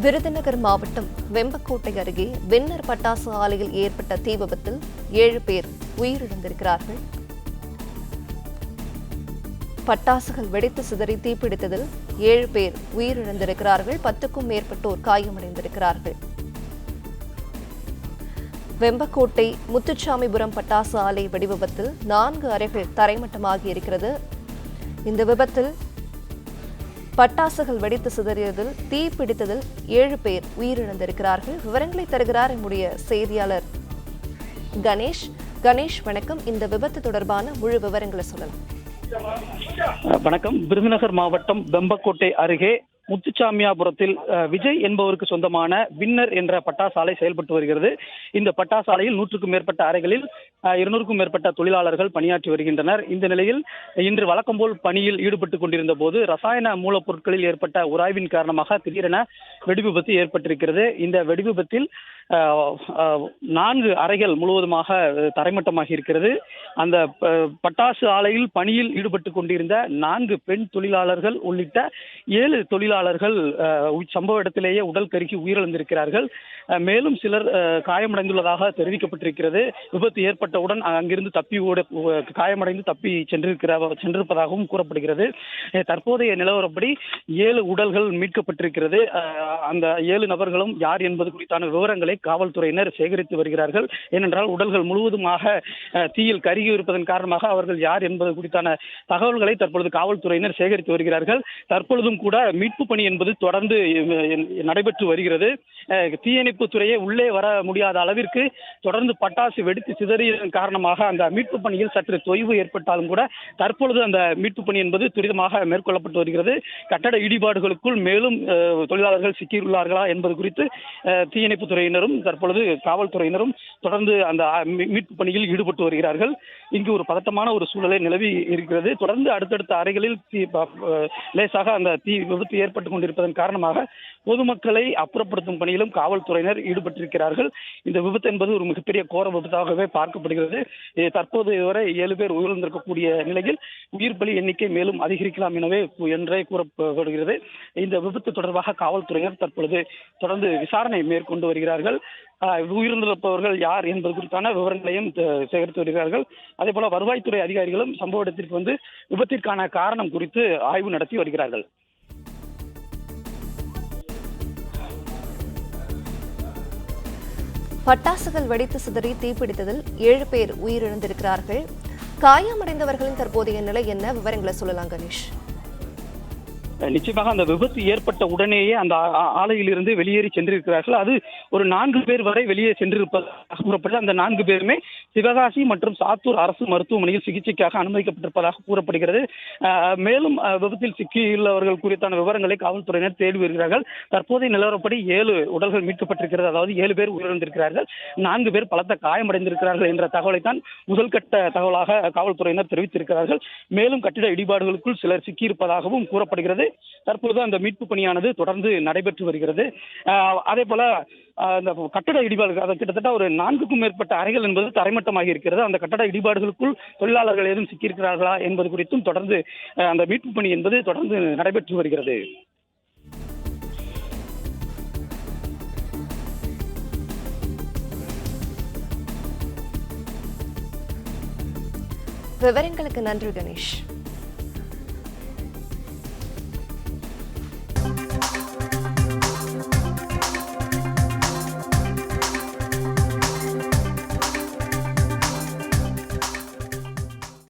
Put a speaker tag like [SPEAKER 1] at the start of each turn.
[SPEAKER 1] விருதுநகர் மாவட்டம் வெம்பக்கோட்டை அருகே வின்னர் பட்டாசு ஆலையில் ஏற்பட்ட தீ விபத்தில் 7 பேர் உயிரிழந்திருக்கிறார்கள். பட்டாசுகள் வெடித்து சிதறி தீப்பிடித்ததில் 7 பேர் உயிரிழந்திருக்கிறார்கள். 10க்கும் மேற்பட்டோர் காயமடைந்திருக்கிறார்கள். வெம்பக்கோட்டை முத்துச்சாமிபுரம் பட்டாசு ஆலை வெடிவிபத்தில் 4 அறைகள் தரைமட்டமாகி இருக்கிறது. இந்த விபத்தில் பட்டாசுகள் வெடித்து சிதறியதில் தீ பிடித்ததில் 7 பேர் உயிரிழந்திருக்கிறார்கள். விவரங்களை தருகிறார் நம்முடைய செய்தியாளர் கணேஷ். கணேஷ், வணக்கம். இந்த விபத்து தொடர்பான முழு விவரங்களை சொல்லலாம்.
[SPEAKER 2] வணக்கம். விருதுநகர் மாவட்டம் வெம்பக்கோட்டை அருகே முத்துச்சாமியாபுரத்தில் விஜய் என்பவருக்கு சொந்தமான வின்னர் என்ற பட்டாசு ஆலை செயல்பட்டு வருகிறது. இந்த பட்டாசு ஆலையில் 100க்கும் மேற்பட்ட அறைகளில் 200க்கும் மேற்பட்ட தொழிலாளர்கள் பணியாற்றி வருகின்றனர். இந்த நிலையில் இன்று வழக்கம்போல் பணியில் ஈடுபட்டுக் கொண்டிருந்த போது ரசாயன மூலப்பொருட்களில் ஏற்பட்ட உராய்வின் காரணமாக திடீரென வெடிவிபத்து ஏற்பட்டிருக்கிறது. இந்த வெடிவிபத்தில் 4 அறைகள் முழுவதுமாக தரைமட்டமாகி இருக்கிறது. அந்த பட்டாசு ஆலையில் பணியில் ஈடுபட்டு கொண்டிருந்த 4 பெண் தொழிலாளர்கள் உள்ளிட்ட 7 தொழிலாளர்கள் சம்பவ இடத்திலேயே உடல் கருகி உயிரிழந்திருக்கிறார்கள். மேலும் சிலர் காயமடைந்துள்ளதாக தெரிவிக்கப்பட்டிருக்கிறது. விபத்து ஏற்பட்டவுடன் அங்கிருந்து காயமடைந்து தப்பி சென்றிருப்பதாகவும் கூறப்படுகிறது. தற்போதைய நிலவரப்படி 7 உடல்கள் மீட்கப்பட்டிருக்கிறது. அந்த 7 நபர்களும் யார் என்பது குறித்தான விவரங்களை காவல்துறையினர் சேகரித்து வருகிறார்கள். ஏனென்றால் உடல்கள் முழுவதுமாக தீயில் கருகி இருப்பதன் காரணமாக அவர்கள் யார் என்பது குறித்தான தகவல்களை தற்பொழுது காவல்துறையினர் சேகரித்து வருகிறார்கள். தற்பொழுதும் கூட மீட்பு பணி என்பது தொடர்ந்து நடைபெற்று வருகிறது. தீயணைப்பு துறையே உள்ளே வர முடியாத அளவிற்கு தொடர்ந்து பட்டாசு வெடித்து சிதறியதன் காரணமாக அந்த மீட்பு பணியில் சற்று தொய்வு ஏற்பட்டாலும் கூட தற்பொழுது அந்த மீட்பு பணி என்பது துரிதமாக மேற்கொள்ளப்பட்டு வருகிறது. கட்டட இடிபாடுகளுக்குள் மேலும் தொழிலாளர்கள் சிக்கியுள்ளார்களா என்பது குறித்து தீயணைப்பு துறையினரும் தற்பொழுது காவல்துறையினரும் தொடர்ந்து அந்த மீட்பு பணியில் ஈடுபட்டு வருகிறார்கள். இங்கு ஒரு பதட்டமான ஒரு சூழலை நிலவி இருக்கிறது. தொடர்ந்து அடுத்தடுத்த அறைகளில் லேசாக அந்த தீ விபத்து ஏற்பட்டுக் கொண்டிருப்பதன் காரணமாக பொதுமக்களை அப்புறப்படுத்தும் பணியிலும் காவல்துறையினர் ஈடுபட்டிருக்கிறார்கள். இந்த விபத்து என்பது ஒரு மிகப்பெரிய கோர விபத்தாகவே பார்க்கப்படுகிறது. தற்போது வரை 7 பேர் உயிரிழந்திருக்கக்கூடிய நிலையில் உயிர் பலி எண்ணிக்கை மேலும் அதிகரிக்கலாம் என்றே கூறப்படுகிறது. இந்த விபத்து தொடர்பாக காவல்துறையினர் தற்பொழுது தொடர்ந்து விசாரணை மேற்கொண்டு வருகிறார்கள். உயிரிழந்திருப்பவர்கள் யார் என்பது குறித்தான விவரங்களையும் சேகரித்து வருகிறார்கள். அதே போல வருவாய்த்துறை அதிகாரிகளும் சம்பவ இடத்திற்கு வந்து விபத்திற்கான காரணம் குறித்து ஆய்வு நடத்தி வருகிறார்கள்.
[SPEAKER 1] பட்டாசுகள் வெடித்து சிதறி தீப்பிடித்ததில் 7 பேர் உயிரிழந்திருக்கிறார்கள். காயமடைந்தவர்களின் தற்போதைய நிலை என்ன? விவரங்களை சொல்லலாம் கணேஷ்.
[SPEAKER 2] நிச்சயமாக அந்த விபத்து ஏற்பட்ட உடனேயே அந்த ஆலையிலிருந்து வெளியேறி சென்றிருக்கிறார்கள். அது ஒரு 4 பேர் வரை வெளியே சென்றிருப்பதாக கூறப்பட்டு அந்த 4 பேருமே சிவகாசி மற்றும் சாத்தூர் அரசு மருத்துவமனையில் சிகிச்சைக்காக அனுமதிக்கப்பட்டிருப்பதாக கூறப்படுகிறது. மேலும் விபத்தில் சிக்கியுள்ளவர்கள் குறித்தான விவரங்களை காவல்துறையினர் தேடி வருகிறார்கள். தற்போதைய நிலவரப்படி 7 உடல்கள் மீட்கப்பட்டிருக்கிறது. அதாவது 7 பேர் உயிரிழந்திருக்கிறார்கள், 4 பேர் பலத்த காயமடைந்திருக்கிறார்கள் என்ற தகவலை தான் முதல் கட்ட தகவலாக காவல்துறையினர் தெரிவித்திருக்கிறார்கள். மேலும் கட்டிட இடிபாடுகளுக்குள் சிலர் சிக்கியிருப்பதாகவும் கூறப்படுகிறது. தற்போது அந்த மீட்பு பணியானது தொடர்ந்து நடைபெற்று வருகிறது. அதே போல அந்த கட்டட இடிபாடுகள் கிட்டத்தட்ட ஒரு 4க்கும் மேற்பட்ட அறைகள் என்பது தரைமட்டமாகி இருக்கிறது. அந்த கட்டட இடிபாடுகளுக்குள் தொழிலாளர்கள் ஏதும் சிக்கியிருக்கிறார்களா என்பது குறித்தும் தொடர்ந்து அந்த மீட்பு பணி என்பது தொடர்ந்து நடைபெற்று வருகிறது.
[SPEAKER 1] விவரங்களுக்கு நன்றி கணேஷ்.